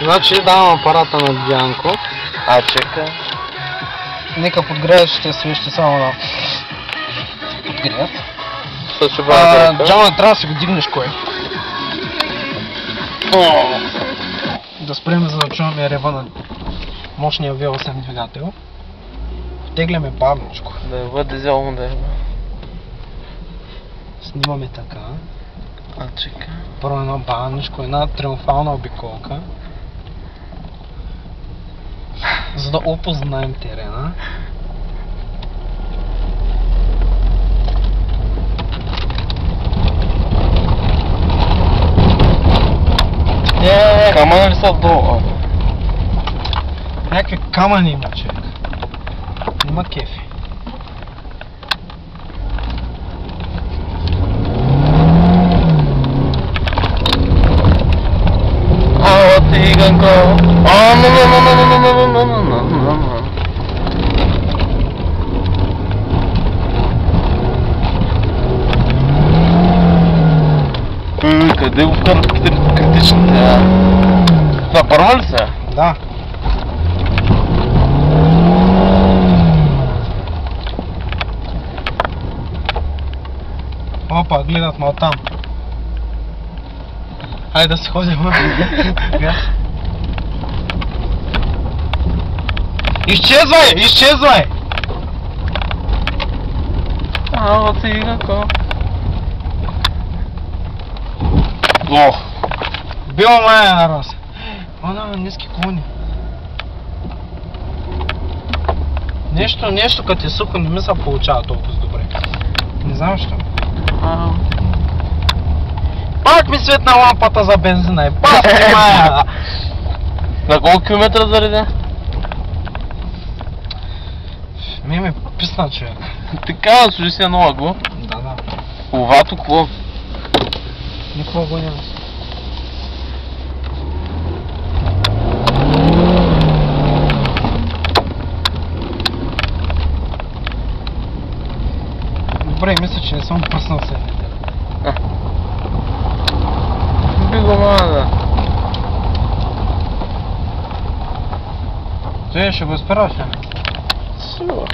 Значи давам апарата на Дянко. А, чека. Нека подгреят, ще свищи само да подгреят. Джама, трябва да си го дигнеш кой. Да спрем, за да чуваме рева на мощния V8 двигател. Втегляме бавничко. Да е дизел модел. Снимаме така. А, чека. Първо едно бавничко, една триумфална обиколка. За да опознаем терена. Камъна ли са долу? Някакви камъни има, човек. Нема кефи. Циганко! Къде го вкарах критичните? Това първа ли са? Да. Опа, гледат ме оттам. Хайде да си ходим. Изчезвай! Изчезвай! Циганко! Ох! Била моя роса. Она ниски кони. Нещо като е сухо не ми се получава толкова добре. Не знам защо. Пак ми светна лампата за бензина и пак снимая! На колко километра заредя? Ми писна, човек. Така, служи си едно лаго. Да. Овато какво? Никога го няма. Добре, мисля, че не съм пръснал седмите. Би го мада. Ще го изпираш ли? Сигурно.